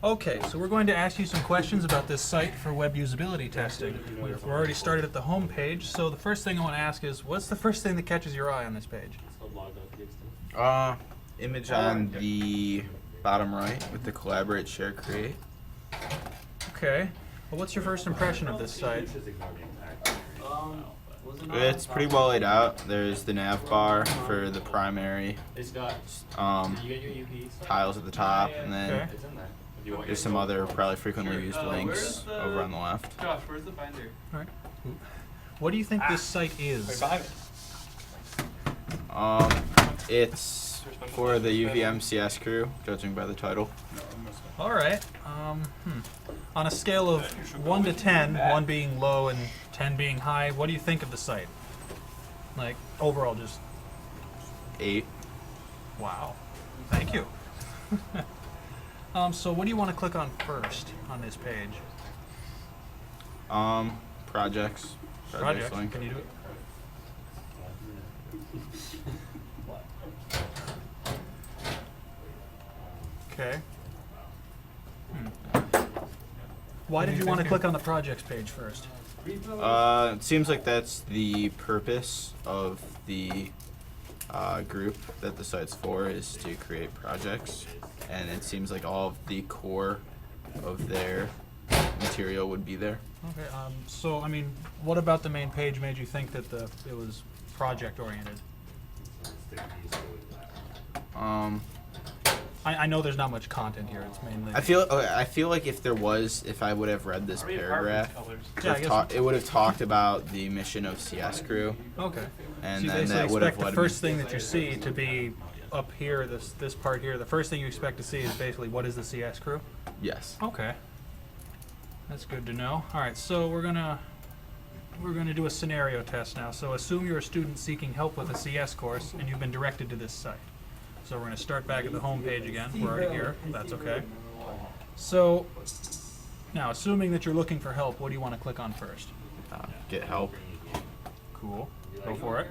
Okay, so we're going to ask you some questions about this site for web usability testing. We're already started at the home page, so the first thing I want to ask is, what's the first thing that catches your eye on this page? Image on the bottom right with the collaborate, share, create. Okay. Well, what's your first impression of this site? It's pretty well laid out. There's the nav bar for the primary tiles at the top, and then Okay. there's some other probably frequently used links over on the left. Josh, where's the binder? All right. What do you think this site is? It's for the UVM CS crew, judging by the title. All right. On a scale of 1 to 10, 1 being low and 10 being high, what do you think of the site? Like, overall, just 8. wow. Thank you. So what do you want to click on first on this page? Projects. Projects. link. Can you do it? Okay. Why did you want to click on the projects page first? It seems like that's the purpose of the group that the site's for, is to create projects, and it seems like all of the core of their material would be there. Okay. So I mean, what about the main page made you think that it was project oriented? I know there's not much content here. It's mainly. I feel like if I would have read this paragraph, Yeah, I guess. it would have talked about the mission of CS crew, Okay. and So you then basically that would have expect led the me. first thing that you see to be up here, this part here. The first thing you expect to see is basically what is the CS crew. Yes. Okay. That's good to know. All right, so we're gonna do a scenario test now. So assume you're a student seeking help with a CS course and you've been directed to this site. So we're gonna start back at the home page again. We're already here. That's okay. So now, assuming that you're looking for help, what do you want to click on first? Get help. Cool. Go for it.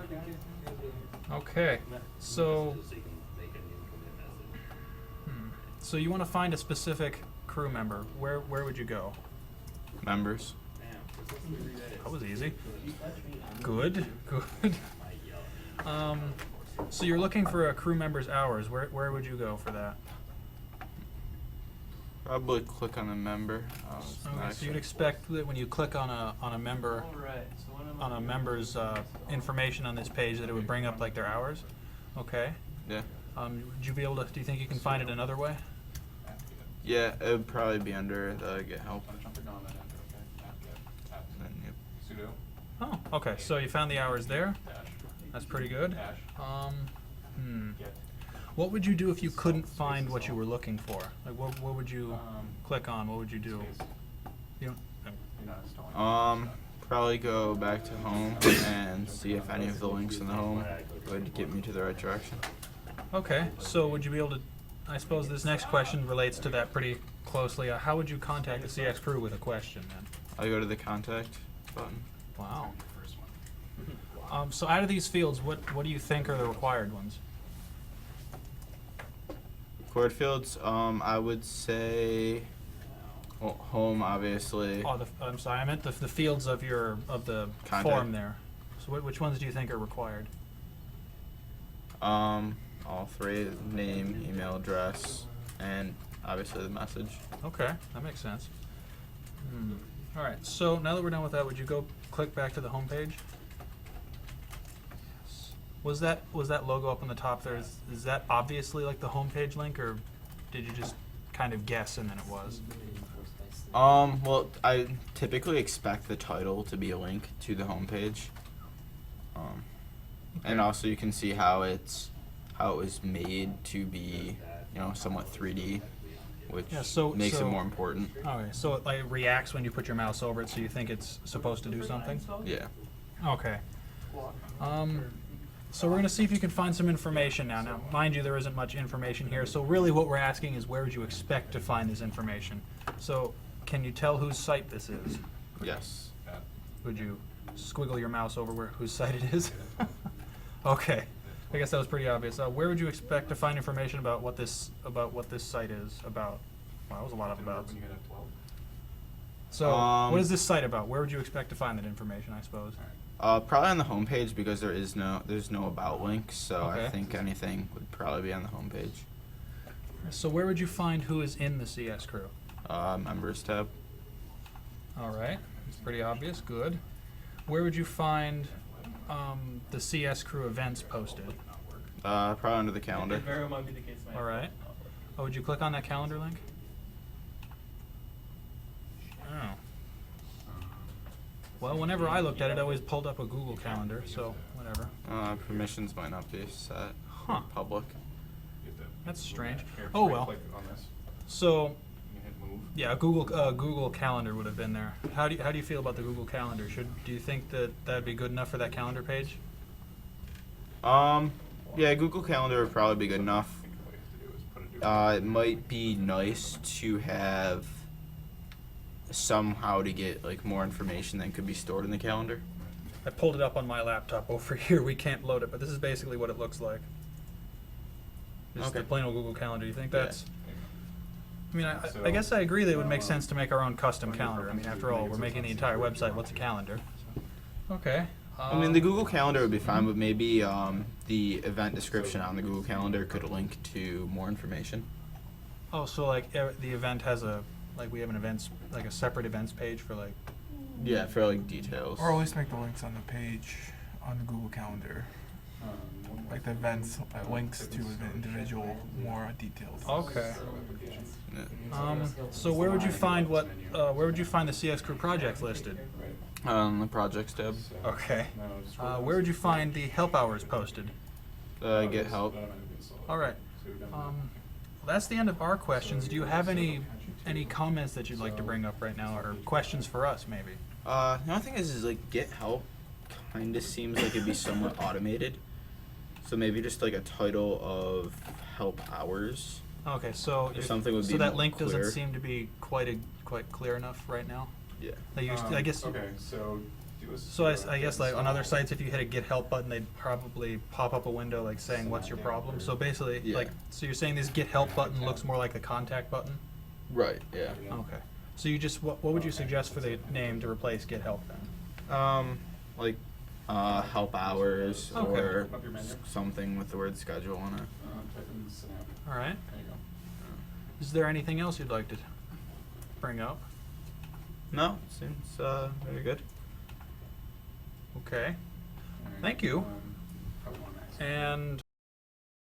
Okay. So so you want to find a specific crew member. Where would you go? Members. That was easy. Good, good. So you're looking for a crew member's hours. Where would you go for that? Probably click on the member. Okay, so you'd expect that when you click on a member on a member's information on this page that it would bring up like their hours. Okay. Yeah. Would you be able to? Do you think you can find it another way? Yeah, it would probably be under the get help. And, yep. Oh, okay. So you found the hours there. That's pretty good. What would you do if you couldn't find what you were looking for? Like, what would you click on? What would you do? You don't, Probably go back to home and see if any of the links in the home would get me to the right direction. okay. So would you be able to? I suppose this next question relates to that pretty closely. How would you contact the CX crew with a question then? I go to the contact button. Wow. So out of these fields, what do you think are the required ones? Chord fields, I would say home, obviously. Oh, I'm sorry. I meant the fields of the Contact. form there. So which ones do you think are required? All three: name, email address, and obviously the message. Okay, that makes sense. All right. So now that we're done with that, would you go click back to the home page? Was that logo up on the top there? Is that obviously like the home page link, or did you just kind of guess and then it was? Well, I typically expect the title to be a link to the homepage. And also you can see how it was made to be, somewhat 3D, which Yeah, makes it more important. Okay, so it like reacts when you put your mouse over it, so you think it's supposed to do something? Yeah. Okay. So we're going to see if you can find some information now. Now, mind you, there isn't much information here, so really what we're asking is where would you expect to find this information? So can you tell whose site this is? Yes. Would you squiggle your mouse over whose site it is? Okay. I guess that was pretty obvious. Where would you expect to find information about what this site is about? Wow, that was a lot of abouts. When you hit a 12. So, what is this site about? Where would you expect to find that information, I suppose? Probably on the homepage because there's no about link, so Okay. I think anything would probably be on the homepage. So where would you find who is in the CS crew? Members tab. All right, it's pretty obvious. Good. Where would you find the CS crew events posted? Probably under the calendar. Very might be the case. All right. Oh, would you click on that calendar link? Oh. Well, whenever I looked at it, I always pulled up a Google Calendar, so whatever. Permissions might not be set. Huh. Public. That's strange. Here, Oh right well. click on this. So, You hit move. yeah, Google Calendar would have been there. How do you feel about the Google Calendar? Do you think that that'd be good enough for that calendar page? Yeah, Google Calendar would probably be good enough. I think what you have to do is put a It might be nice to have somehow to get like more information that could be stored in the calendar. I pulled it up on my laptop over here. We can't load it, but this is basically what it looks like. Just the Okay. plain old Google Calendar. You think Yeah. that's? I mean, I So, guess I agree that it would make sense to make our own custom calendar. I mean, after all, we're making the entire website. What's a calendar? Okay. I mean, the Google Calendar would be fine, but maybe the event description on the Google Calendar could link to more information. Oh, so like the event has we have an events, like a separate events page for like. Yeah, for like details. Or at least make the links on the page on the Google Calendar, like the events, links to the individual more details. Okay. Yeah. So where would you find where would you find the CS Crew projects listed? The projects tab. Okay. Where would you find the help hours posted? Get help. All right. That's the end of our questions. Do you have any comments that you'd like to bring up right now, or questions for us, maybe? The only thing is like get help kind of seems like it'd be somewhat automated. So maybe just like a title of help hours. Okay, so Or something would so be that more link doesn't clear. seem to be quite clear enough right now. Yeah. Like I guess. Okay, so do a So I guess like on other sites, if you hit a get help button, they'd probably pop up a window like saying what's your problem. So basically, Yeah. so you're saying this get help button looks more like the contact button? Right. Yeah. Okay. So you just what would you suggest for the name to replace get help then? Like help hours Okay. or Up your menu. something with the word schedule on it. Type in Synapse. All right. There you go. Is there anything else you'd like to bring up? No, seems very good. Okay. Alright, Thank you. probably one next. And